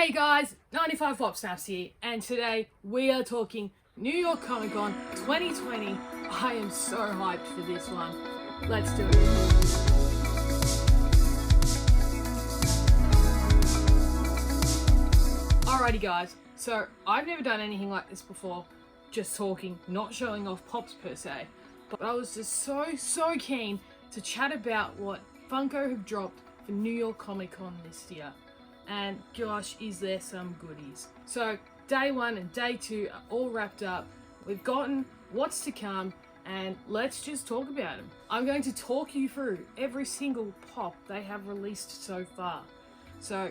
Hey guys, 95 Flop Snaps here, and today we are talking New York Comic Con 2020. I am so hyped for this one. Let's do it. Alrighty guys, so I've never done anything like this before, just talking, not showing off pops per se, but I was just so keen to chat about what Funko have dropped for New York Comic Con this year. And gosh, is there some goodies. So day 1 and day 2 are all wrapped up. We've gotten what's to come, and let's just talk about them. I'm going to talk you through every single pop they have released so far. So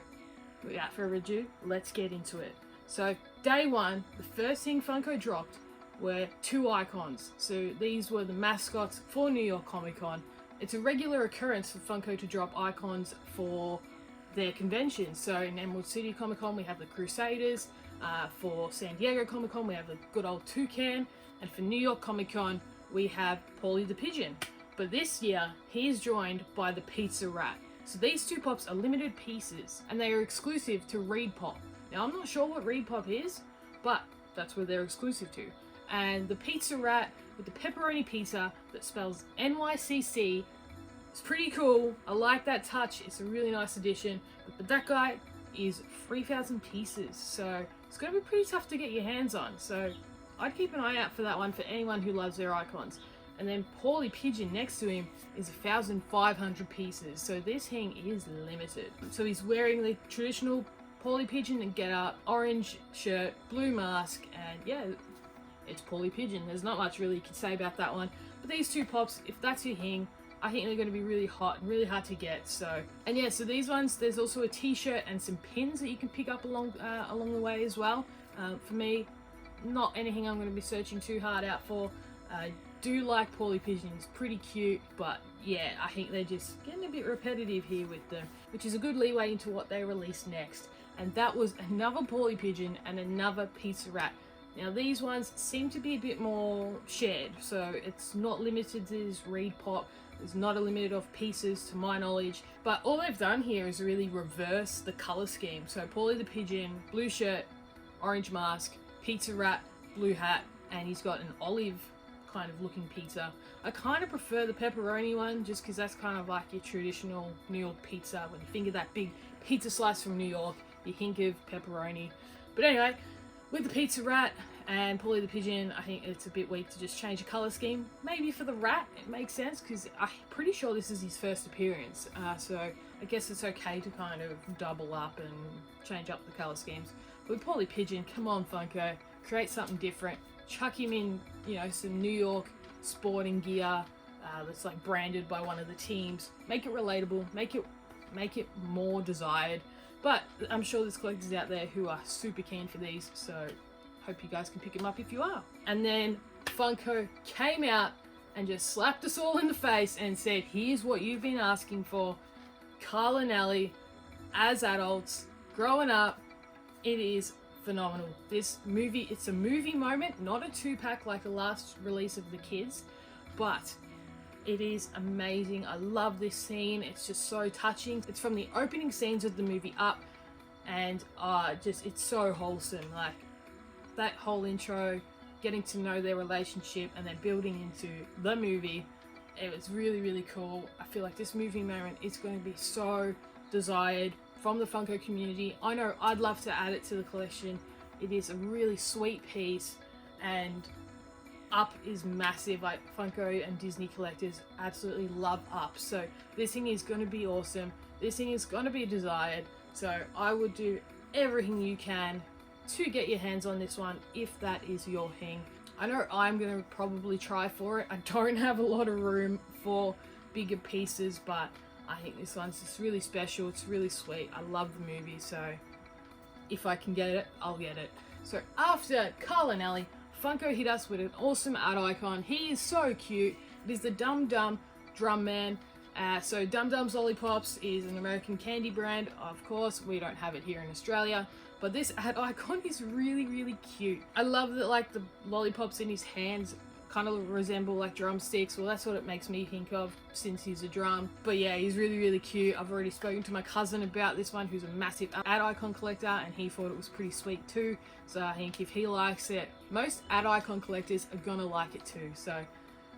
without further ado, let's get into it. So day 1, the first thing Funko dropped were 2 icons. So these were the mascots for New York Comic Con. It's a regular occurrence for Funko to drop icons for their conventions. So in Emerald City Comic Con we have the Crusaders, for San Diego Comic Con we have the good old Toucan, and for New York Comic Con we have Paulie the Pigeon. But this year he is joined by the Pizza Rat. So these 2 pops are limited pieces and they are exclusive to Reed Pop. Now I'm not sure what Reed Pop is, but that's where they're exclusive to. And the Pizza Rat with the pepperoni pizza that spells NYCC, it's pretty cool. I like that touch. It's a really nice addition. But that guy is 3,000 pieces, so it's going to be pretty tough to get your hands on. So I'd keep an eye out for that one for anyone who loves their icons. And then Paulie Pigeon next to him is 1,500 pieces, so this thing is limited. So he's wearing the traditional Paulie Pigeon and get up, orange shirt, blue mask, and yeah, it's Paulie Pigeon. There's not much really you can say about that one. But these 2 pops, if that's your thing, I think they're going to be really hot and really hard to get. So, and yeah, so these ones, there's also a t-shirt and some pins that you can pick up along the way as well. For me, not anything I'm going to be searching too hard out for. Do like Paulie Pigeon, he's pretty cute, but yeah, I think they're just getting a bit repetitive here with them, which is a good leeway into what they release next. And that was another Paulie Pigeon and another Pizza Rat. Now these ones seem to be a bit more shared, so it's not limited to this Reed Pop. There's not a limit of pieces to my knowledge, but all they've done here is really reverse the color scheme. So Paulie the Pigeon, blue shirt, orange mask, Pizza Rat, blue hat, and he's got an olive kind of looking pizza. I kind of prefer the pepperoni one just because that's kind of like your traditional New York pizza. When you think of that big pizza slice from New York, you think of pepperoni. But anyway, with the Pizza Rat and Paulie the Pigeon, I think it's a bit weak to just change the colour scheme. Maybe for the Rat it makes sense because I'm pretty sure this is his first appearance, so I guess it's okay to kind of double up and change up the colour schemes. But with Paulie Pigeon, come on Funko, create something different. Chuck him in, you know, some New York sporting gear that's like branded by one of the teams. Make it relatable, make it more desired. But I'm sure there's collectors out there who are super keen for these, so hope you guys can pick them up if you are. And then Funko came out and just slapped us all in the face and said, here's what you've been asking for. Carl and Ellie as adults, growing up. It is phenomenal. This movie, it's a movie moment, not a 2-pack like the last release of the kids, but it is amazing. I love this scene. It's just so touching. It's from the opening scenes of the movie Up, and it's so wholesome. Like that whole intro, getting to know their relationship and then building into the movie, it was really cool. I feel like this movie moment is going to be so desired from the Funko community. I know I'd love to add it to the collection. It is a really sweet piece, and Up is massive. Like Funko and Disney collectors absolutely love Up, so this thing is going to be awesome. This thing is going to be desired, so I would do everything you can to get your hands on this one if that is your thing. I know I'm going to probably try for it. I don't have a lot of room for bigger pieces, but I think this one's just really special. It's really sweet. I love the movie, so if I can get it, I'll get it. So after Carl and Ellie, Funko hit us with an awesome ad icon. He is so cute. It is the Dum Dum Drum Man. So Dum Dum's Lollipops is an American candy brand. Of course, we don't have it here in Australia, but this ad icon is really cute. I love that, like, the lollipops in his hands kind of resemble like drumsticks. Well, that's what it makes me think of since he's a drum. But yeah, he's really, really cute. I've already spoken to my cousin about this one, who's a massive ad icon collector, and he thought it was pretty sweet too. So I think if he likes it, most ad icon collectors are gonna like it too. So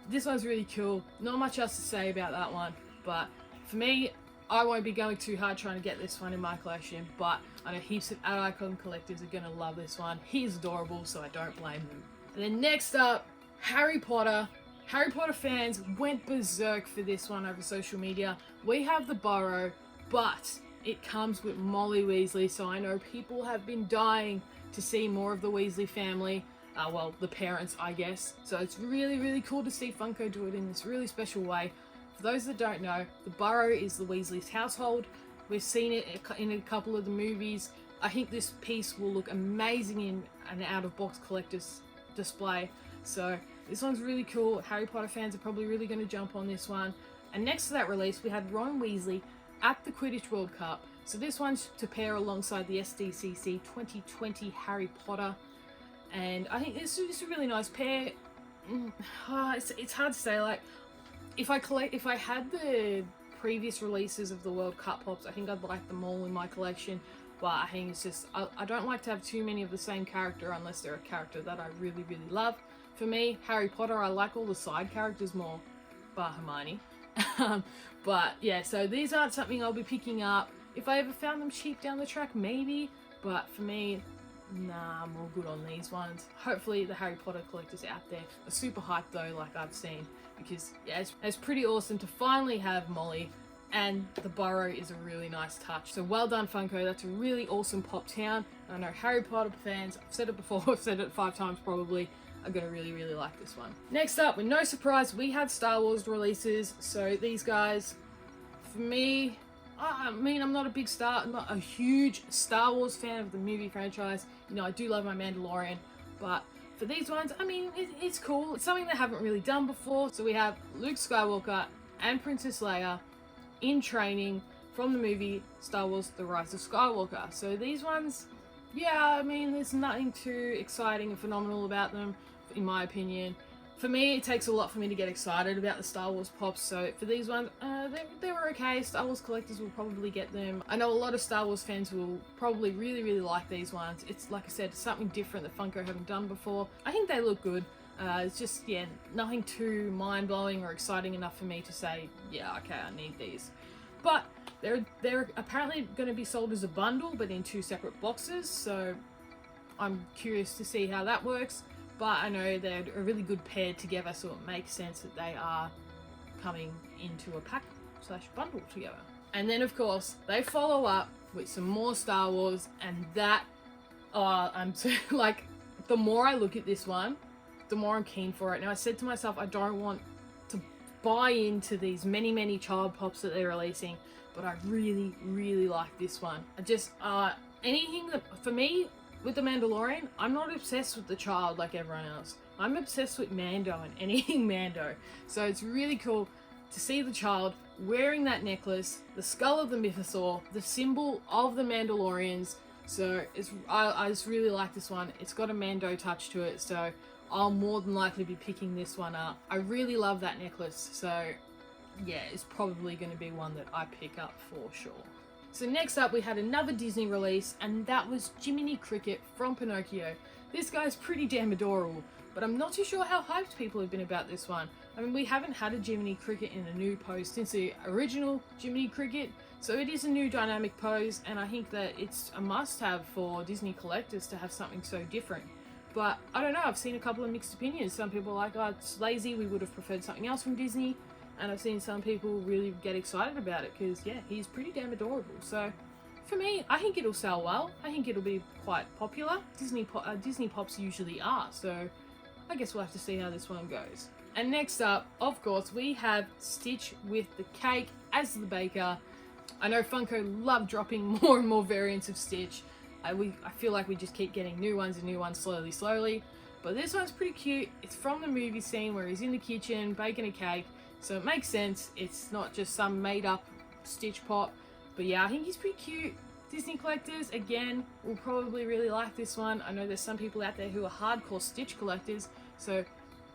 this one's really cool. Not much else to say about that one, but for me, I won't be going too hard trying to get this one in my collection, but I know heaps of ad icon collectors are gonna love this one. He's adorable, so I don't blame them. And then next up, Harry Potter. Harry Potter fans went berserk for this one over social media. We have the Burrow, but it comes with Molly Weasley, so I know people have been dying to see more of the Weasley family. Well, the parents, I guess. So it's really, really cool to see Funko do it in this really special way. For those that don't know, the Burrow is the Weasley's household. We've seen it in a couple of the movies. I think this piece will look amazing in an out-of-box collector's display. So this one's really cool. Harry Potter fans are probably really going to jump on this one. And next to that release, we had Ron Weasley at the Quidditch World Cup. So this one's to pair alongside the SDCC 2020 Harry Potter. And I think this is a really nice pair. It's hard to say, like, if I had the previous releases of the World Cup pops, I think I'd like them all in my collection. But I think it's just, I don't like to have too many of the same character unless they're a character that I really, really love. For me, Harry Potter, I like all the side characters more, bar Hermione. But yeah, so these aren't something I'll be picking up. If I ever found them cheap down the track, maybe. But for me, nah, I'm all good on these ones. Hopefully the Harry Potter collectors out there are super hyped though, like I've seen. Because yeah, it's pretty awesome to finally have Molly, and the Burrow is a really nice touch. So well done, Funko. That's a really awesome pop town. I know Harry Potter fans, I've said it before, I've said it 5 times probably, are gonna really, really like this one. Next up, with no surprise, we have Star Wars releases. So these guys, for me, I mean, I'm not a huge Star Wars fan of the movie franchise. You know, I do love my Mandalorian, but for these ones, I mean, it's cool. It's something they haven't really done before. So we have Luke Skywalker and Princess Leia in training from the movie Star Wars The Rise of Skywalker. So these ones, yeah, I mean, there's nothing too exciting and phenomenal about them, in my opinion. For me, it takes a lot for me to get excited about the Star Wars pops, so for these ones, they were okay. Star Wars collectors will probably get them. I know a lot of Star Wars fans will probably really, really like these ones. It's, like I said, something different that Funko haven't done before. I think they look good. It's just, yeah, nothing too mind-blowing or exciting enough for me to say, yeah, okay, I need these. But they're apparently going to be sold as a bundle, but in 2 separate boxes, so I'm curious to see how that works. But I know they're a really good pair together, so it makes sense that they are coming into a pack/bundle together. And then, of course, they follow up with some more Star Wars, and that, I'm like, the more I look at this one, the more I'm keen for it. Now, I said to myself, I don't want to buy into these many, many child pops that they're releasing, but I really, really like this one. I just, anything that, for me, with the Mandalorian, I'm not obsessed with the child like everyone else. I'm obsessed with Mando and anything Mando. So it's really cool to see the child wearing that necklace, the skull of the mythosaur, the symbol of the Mandalorians. So I just really like this one. It's got a Mando touch to it, so I'll more than likely be picking this one up. I really love that necklace, so yeah, it's probably going to be one that I pick up for sure. So next up, we had another Disney release, and that was Jiminy Cricket from Pinocchio. This guy's pretty damn adorable, but I'm not too sure how hyped people have been about this one. I mean, we haven't had a Jiminy Cricket in a new pose since the original Jiminy Cricket, so it is a new dynamic pose, and I think that it's a must-have for Disney collectors to have something so different. But I don't know, I've seen a couple of mixed opinions. Some people are like, oh, it's lazy, we would have preferred something else from Disney. And I've seen some people really get excited about it because, yeah, he's pretty damn adorable. So, for me, I think it'll sell well. I think it'll be quite popular. Disney Pops usually are, so I guess we'll have to see how this one goes. And next up, of course, we have Stitch with the cake as the baker. I know Funko love dropping more and more variants of Stitch. I feel like we just keep getting new ones slowly. But this one's pretty cute. It's from the movie scene where he's in the kitchen baking a cake. So it makes sense. It's not just some made up Stitch pop. But yeah, I think he's pretty cute. Disney collectors, again, will probably really like this one. I know there's some people out there who are hardcore Stitch collectors. So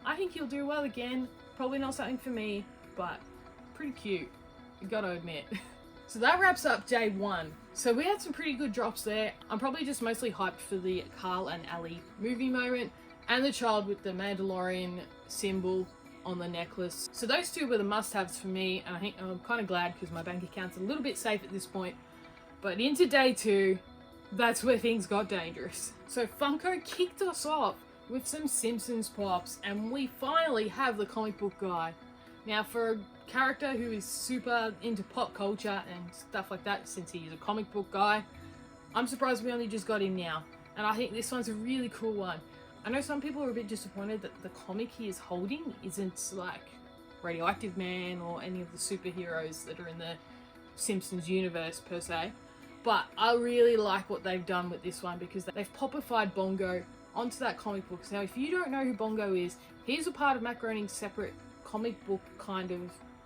I think he'll do well again. Probably not something for me, but pretty cute, you gotta admit. So that wraps up day one. So we had some pretty good drops there. I'm probably just mostly hyped for the Carl and Ellie movie moment and the child with the Mandalorian symbol on the necklace. So those two were the must-haves for me, and I think I'm kind of glad because my bank account's a little bit safe at this point. But into day two, that's where things got dangerous. So Funko kicked us off with some Simpsons pops, and we finally have the comic book guy. Now, for a character who is super into pop culture and stuff like that, since he's a comic book guy, I'm surprised we only just got him now. And I think this one's a really cool one. I know some people are a bit disappointed that the comic he is holding isn't like Radioactive Man or any of the superheroes that are in the Simpsons universe per se. But I really like what they've done with this one because they've popified Bongo onto that comic book. Now, if you don't know who Bongo is, he's a part of Matt Groening's separate comic book kind of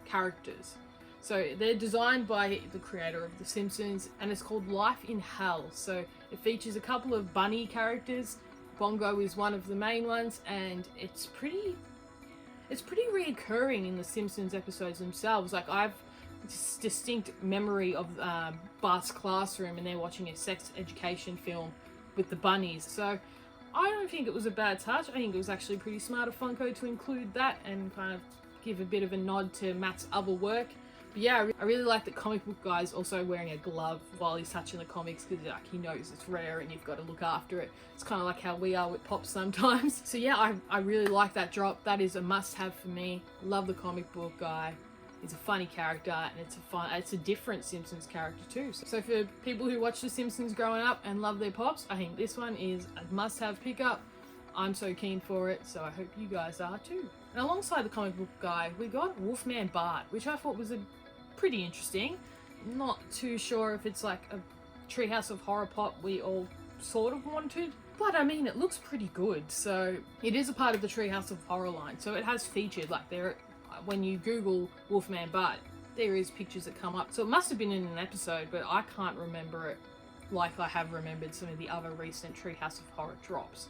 characters. So they're designed by the creator of The Simpsons, and it's called Life in Hell. So it features a couple of bunny characters. Bongo is one of the main ones, and it's pretty reoccurring in the Simpsons episodes themselves. Like, I've this distinct memory of Bart's classroom, and they're watching a sex education film with the bunnies. So I don't think it was a bad touch. I think it was actually pretty smart of Funko to include that and kind of give a bit of a nod to Matt's other work. But yeah, I really like that comic book guy's also wearing a glove while he's touching the comics because like, he knows it's rare and you've got to look after it. It's kind of like how we are with Pops sometimes. So yeah, I really like that drop. That is a must-have for me. Love the comic book guy. He's a funny character, and it's a different Simpsons character too. So for people who watch The Simpsons growing up and love their Pops, I think this one is a must-have pickup. I'm so keen for it, so I hope you guys are too. And alongside the comic book guy, we got Wolfman Bart, which I thought was a pretty interesting. Not too sure if it's like a Treehouse of Horror pop we all sort of wanted, but I mean, it looks pretty good. So it is a part of the Treehouse of Horror line, so it has featured, like, there, when you Google Wolfman Bart, there is pictures that come up. So it must have been in an episode, but I can't remember it like I have remembered some of the other recent Treehouse of Horror drops.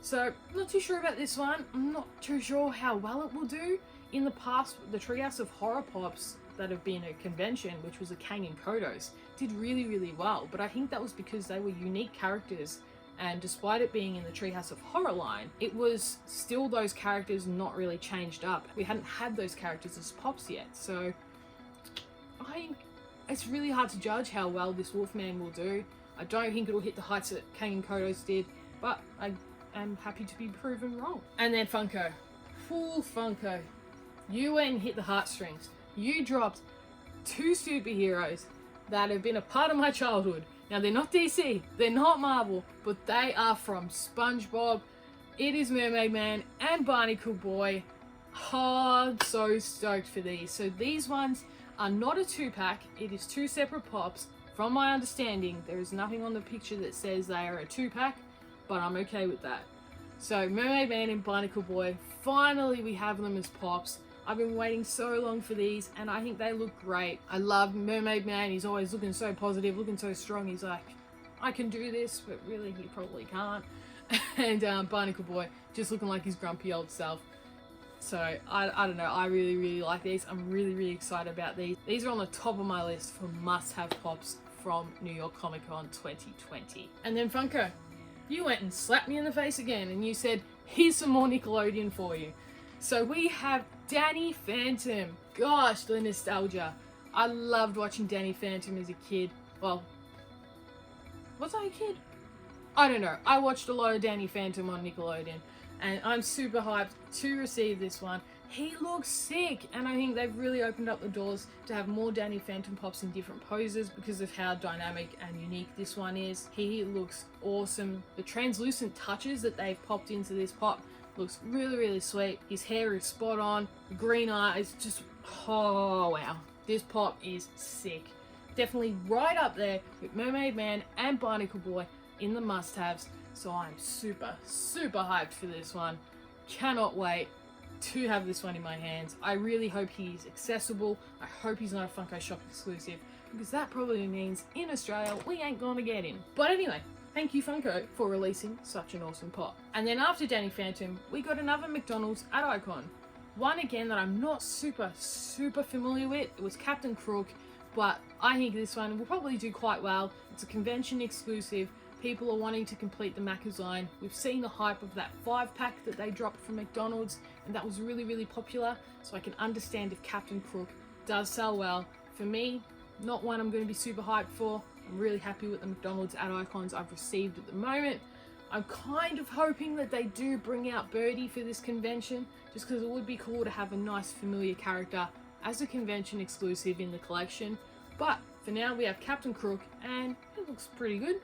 So, not too sure about this one. I'm not too sure how well it will do. In the past, the Treehouse of Horror pops that have been a convention, which was a Kang and Kodos, did really, really well. But I think that was because they were unique characters, and despite it being in the Treehouse of Horror line, it was still those characters not really changed up. We hadn't had those characters as pops yet, so it's really hard to judge how well this Wolfman will do. I don't think it'll hit the heights that Kang and Kodos did, but I'm happy to be proven wrong. And then Funko. Full Funko. You went and hit the heartstrings. You dropped two superheroes that have been a part of my childhood. Now, they're not DC, they're not Marvel, but they are from SpongeBob. It is Mermaid Man and Barnacle Boy. Oh, so stoked for these. So these ones are not a 2-pack. It is two separate pops. From my understanding, there is nothing on the picture that says they are a 2-pack, but I'm okay with that. So Mermaid Man and Barnacle Boy, finally we have them as pops. I've been waiting so long for these, and I think they look great. I love Mermaid Man. He's always looking so positive, looking so strong. He's like, I can do this, but really he probably can't. And Barnacle Boy just looking like his grumpy old self. So I don't know, I really, really like these. I'm really, really excited about these. These are on the top of my list for must-have pops from New York Comic Con 2020. And then Funko, you went and slapped me in the face again, and you said, here's some more Nickelodeon for you. So we have Danny Phantom. Gosh, the nostalgia. I loved watching Danny Phantom as a kid. Well, was I a kid? I don't know. I watched a lot of Danny Phantom on Nickelodeon, and I'm super hyped to receive this one. He looks sick, and I think they've really opened up the doors to have more Danny Phantom pops in different poses because of how dynamic and unique this one is. He looks awesome. The translucent touches that they've popped into this pop looks really, really sweet. His hair is spot on. The green eyes, just, oh wow. This pop is sick. Definitely right up there with Mermaid Man and Barnacle Boy in the must-haves. So I'm super, super hyped for this one. Cannot wait to have this one in my hands. I really hope he's accessible. I hope he's not a Funko Shop exclusive, because that probably means in Australia we ain't gonna get him. But anyway, Thank you, Funko, for releasing such an awesome pop. And then after Danny Phantom, we got another McDonald's ad icon. One again that I'm not super familiar with. It was Captain Crook, but I think this one will probably do quite well. It's a convention exclusive. People are wanting to complete the Macca's line. We've seen the hype of that 5-pack that they dropped from McDonald's, and that was really popular. So I can understand if Captain Crook does sell well. For me, not one I'm going to be super hyped for. I'm really happy with the McDonald's ad icons I've received at the moment. I'm kind of hoping that they do bring out Birdie for this convention, just because it would be cool to have a nice familiar character as a convention exclusive in the collection. But for now we have Captain Crook, and it looks pretty good.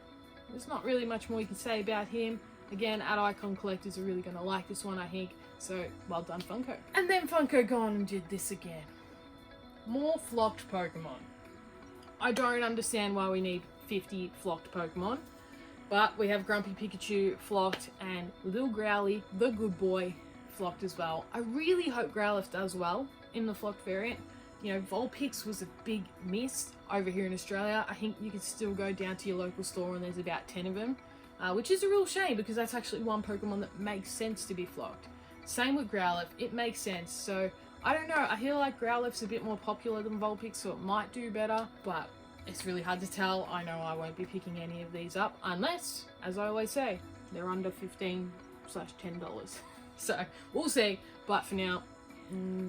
There's not really much more you can say about him. Again, ad icon collectors are really going to like this one, I think. So well done, Funko. And then Funko gone and did this again. More flocked Pokemon. I don't understand why we need 50 flocked Pokemon, but we have Grumpy Pikachu flocked and Little Growly, the good boy, flocked as well. I really hope Growlithe does well in the flocked variant. You know, Vulpix was a big miss over here in Australia. I think you can still go down to your local store and there's about 10 of them, which is a real shame because that's actually one Pokemon that makes sense to be flocked. Same with Growlithe, it makes sense. So I don't know, I feel like Growlithe's a bit more popular than Vulpix, so it might do better, but it's really hard to tell. I know I won't be picking any of these up unless, as I always say, they're under $15/$10. So we'll see, but for now,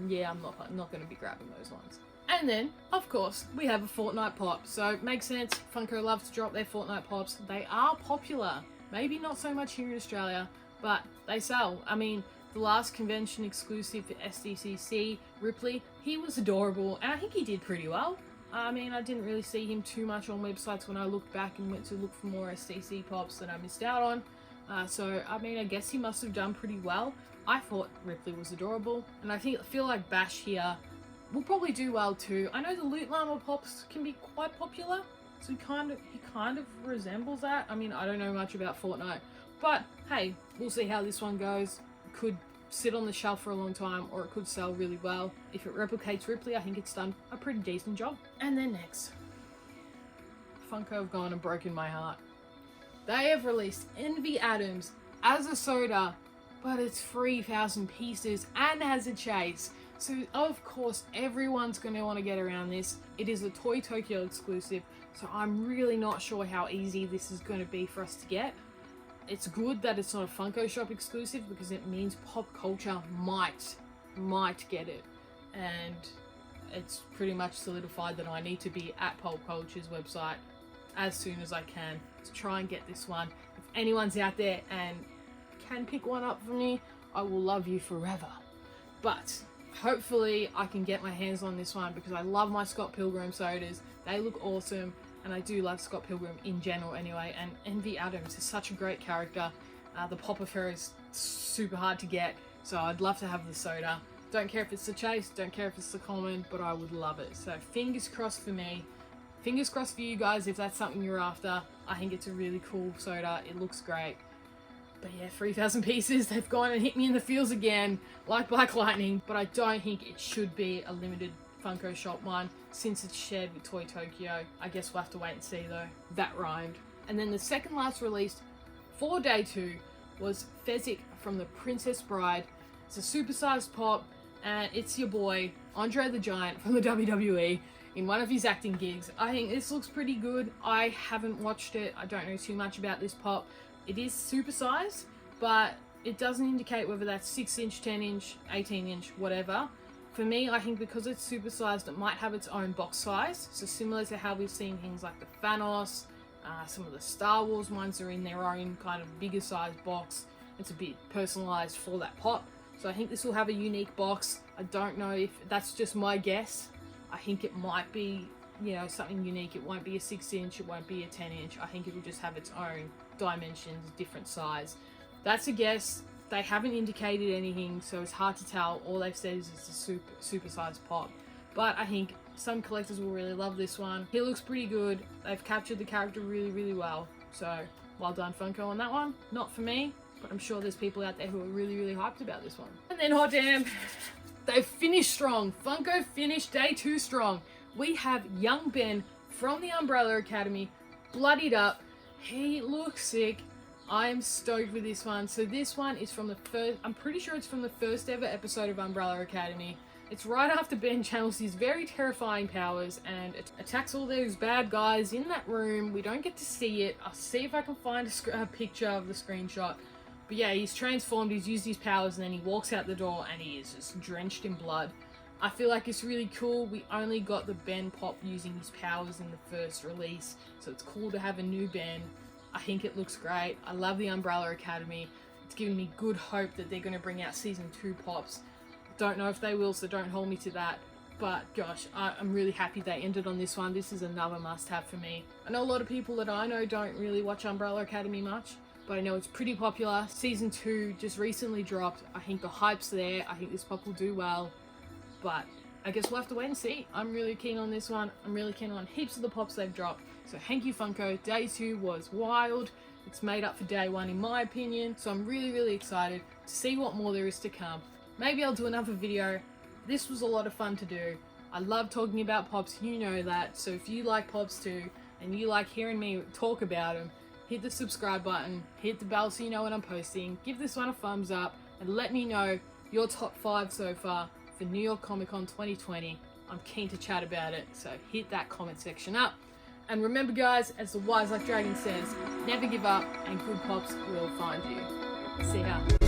yeah, I'm not going to be grabbing those ones. And then, of course, we have a Fortnite pop, so it makes sense. Funko loves to drop their Fortnite pops. They are popular. Maybe not so much here in Australia, but they sell. I mean, the last convention exclusive for SDCC, Ripley, he was adorable, and I think he did pretty well. I mean, I didn't really see him too much on websites when I looked back and went to look for more SDC pops that I missed out on. So, I mean, I guess he must have done pretty well. I thought Ripley was adorable, and I feel like Bash here will probably do well too. I know the Loot Llama pops can be quite popular, so he kind of resembles that. I mean, I don't know much about Fortnite, but hey, we'll see how this one goes. Could sit on the shelf for a long time, or it could sell really well. If it replicates Ripley, I think it's done a pretty decent job. And then next, Funko have gone and broken my heart. They have released Envy Adams as a soda, but it's 3,000 pieces and has a chase. So of course everyone's going to want to get around this. It is a Toy Tokyo exclusive, so I'm really not sure how easy this is going to be for us to get. It's good that it's not a Funko Shop exclusive because it means pop culture might get it. And it's pretty much solidified that I need to be at Pop Culture's website as soon as I can to try and get this one. If anyone's out there and can pick one up for me, I will love you forever. But hopefully I can get my hands on this one because I love my Scott Pilgrim sodas. They look awesome, and I do love Scott Pilgrim in general anyway, and Envy Adams is such a great character. The pop of her is super hard to get, so I'd love to have the soda. Don't care if it's the chase, don't care if it's the common, but I would love it. So fingers crossed for me. Fingers crossed for you guys if that's something you're after. I think it's a really cool soda. It looks great. But yeah, 3,000 pieces. They've gone and hit me in the feels again, like Black Lightning. But I don't think it should be a limited Funko Shop one, since it's shared with Toy Tokyo. I guess we'll have to wait and see though. That rhymed. And then the second last released for day 2 was Fezic from the Princess Bride. It's a supersized pop, and it's your boy, Andre the Giant from the WWE, in one of his acting gigs. I think this looks pretty good. I haven't watched it. I don't know too much about this pop. It is supersized, but it doesn't indicate whether that's 6-inch, 10-inch, 18-inch, whatever. For me, I think because it's supersized, it might have its own box size. So similar to how we've seen things like the Thanos, some of the Star Wars ones are in their own kind of bigger size box. It's a bit personalized for that pop. So I think this will have a unique box. I don't know if that's just my guess. I think it might be, you know, something unique. It won't be a 6-inch, it won't be a 10-inch. I think it'll just have its own dimensions, different size. That's a guess. They haven't indicated anything, so it's hard to tell. All they've said is it's a super-sized pop. But I think some collectors will really love this one. He looks pretty good. They've captured the character really well. So well done, Funko, on that one. Not for me, but I'm sure there's people out there who are really hyped about this one. And then, hot damn, they've finished strong. Funko finished day 2 strong. We have young Ben from the Umbrella Academy, bloodied up. He looks sick. I'm stoked with this one. So this one is from the first, I'm pretty sure it's from the first ever episode of Umbrella Academy. It's right after Ben channels his very terrifying powers and attacks all those bad guys in that room. We don't get to see it. I'll see if I can find a picture of the screenshot. But yeah, he's transformed, he's used his powers, and then he walks out the door and he is just drenched in blood. I feel like it's really cool. We only got the Ben pop using his powers in the first release, so it's cool to have a new Ben. I think it looks great. I love the Umbrella Academy. It's giving me good hope that they're going to bring out season 2 pops. Don't know if they will, so don't hold me to that. But gosh, I'm really happy they ended on this one. This is another must-have for me. I know a lot of people that I know don't really watch Umbrella Academy much, but I know it's pretty popular. Season 2 just recently dropped. I think the hype's there. I think this pop will do well. But I guess we'll have to wait and see. I'm really keen on this one. I'm really keen on heaps of the pops they've dropped. So thank you, Funko. Day 2 was wild. It's made up for day 1 in my opinion. So I'm really, really excited to see what more there is to come. Maybe I'll do another video. This was a lot of fun to do. I love talking about pops, you know that. So if you like pops too, and you like hearing me talk about them, hit the subscribe button, hit the bell so you know when I'm posting, give this one a thumbs up, and let me know your top 5 so far for New York Comic Con 2020. I'm keen to chat about it, so hit that comment section up. And remember guys, as the Wise Like Dragon says, never give up and good pops will find you. See ya.